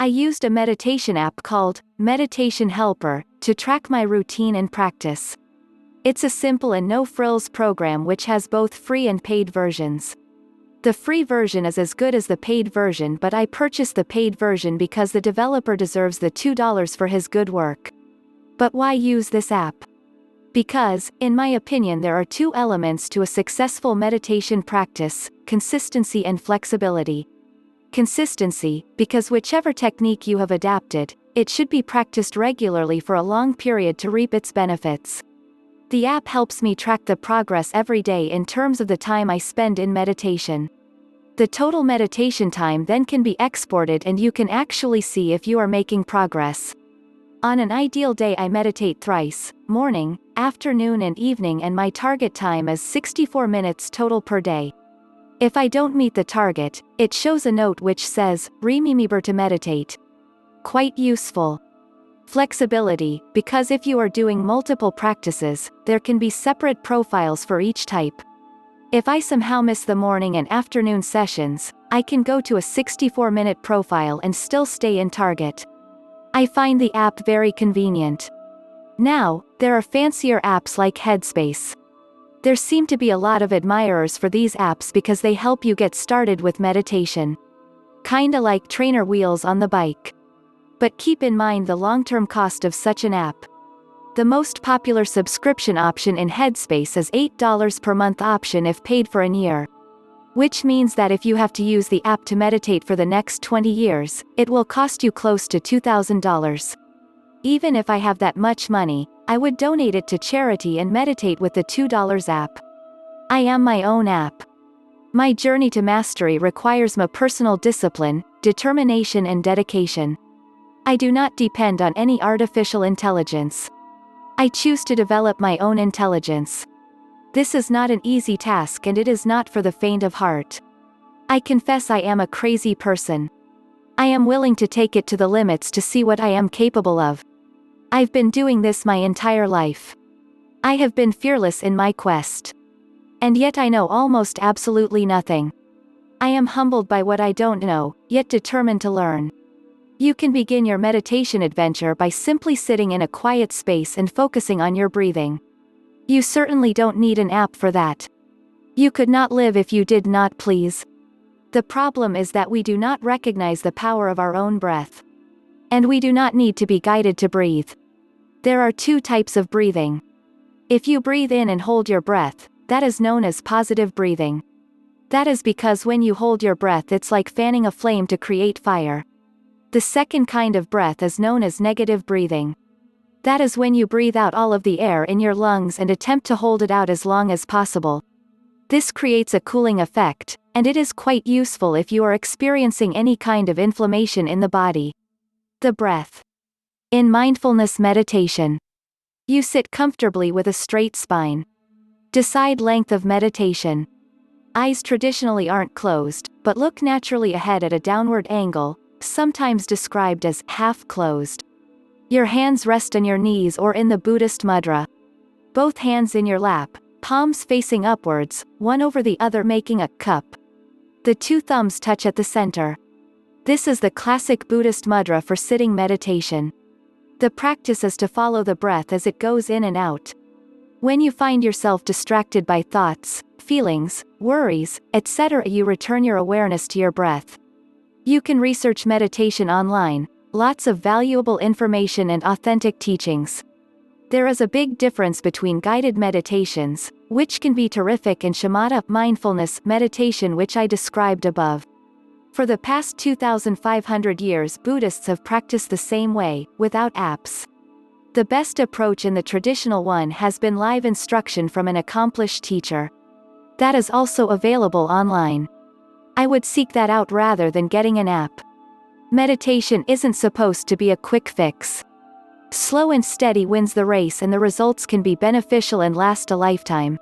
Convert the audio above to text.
I used a meditation app called Meditation Helper to track my routine and practice. It's a simple and no-frills program which has both free and paid versions. The free version is as good as the paid version, but I purchased the paid version because the developer deserves the $2 for his good work. But why use this app? Because, in my opinion, there are two elements to a successful meditation practice: consistency and flexibility. Consistency, because whichever technique you have adapted, it should be practiced regularly for a long period to reap its benefits. The app helps me track the progress every day in terms of the time I spend in meditation. The total meditation time then can be exported and you can actually see if you are making progress. On an ideal day I meditate thrice, morning, afternoon and evening, and my target time is 64 minutes total per day. If I don't meet the target, it shows a note which says, "Remember to meditate." Quite useful. Flexibility, because if you are doing multiple practices, there can be separate profiles for each type. If I somehow miss the morning and afternoon sessions, I can go to a 64-minute profile and still stay in target. I find the app very convenient. Now, there are fancier apps like Headspace. There seem to be a lot of admirers for these apps because they help you get started with meditation. Kinda like trainer wheels on the bike. But keep in mind the long-term cost of such an app. The most popular subscription option in Headspace is $8 per month option if paid for a year. Which means that if you have to use the app to meditate for the next 20 years, it will cost you close to $2,000. Even if I have that much money, I would donate it to charity and meditate with the $2 app. I am my own app. My journey to mastery requires my personal discipline, determination and dedication. I do not depend on any artificial intelligence. I choose to develop my own intelligence. This is not an easy task and it is not for the faint of heart. I confess I am a crazy person. I am willing to take it to the limits to see what I am capable of. I've been doing this my entire life. I have been fearless in my quest. And yet I know almost absolutely nothing. I am humbled by what I don't know, yet determined to learn. You can begin your meditation adventure by simply sitting in a quiet space and focusing on your breathing. You certainly don't need an app for that. You could not live if you did not, please. The problem is that we do not recognize the power of our own breath. And we do not need to be guided to breathe. There are two types of breathing. If you breathe in and hold your breath, that is known as positive breathing. That is because when you hold your breath it's like fanning a flame to create fire. The second kind of breath is known as negative breathing. That is when you breathe out all of the air in your lungs and attempt to hold it out as long as possible. This creates a cooling effect, and it is quite useful if you are experiencing any kind of inflammation in the body. The breath. In mindfulness meditation, you sit comfortably with a straight spine. Decide length of meditation. Eyes traditionally aren't closed, but look naturally ahead at a downward angle, sometimes described as half-closed. Your hands rest on your knees or in the Buddhist mudra. Both hands in your lap, palms facing upwards, one over the other making a cup. The two thumbs touch at the center. This is the classic Buddhist mudra for sitting meditation. The practice is to follow the breath as it goes in and out. When you find yourself distracted by thoughts, feelings, worries, etc., you return your awareness to your breath. You can research meditation online, lots of valuable information and authentic teachings. There is a big difference between guided meditations, which can be terrific, and shamatha mindfulness meditation, which I described above. For the past 2,500 years Buddhists have practiced the same way, without apps. The best approach in the traditional one has been live instruction from an accomplished teacher. That is also available online. I would seek that out rather than getting an app. Meditation isn't supposed to be a quick fix. Slow and steady wins the race, and the results can be beneficial and last a lifetime.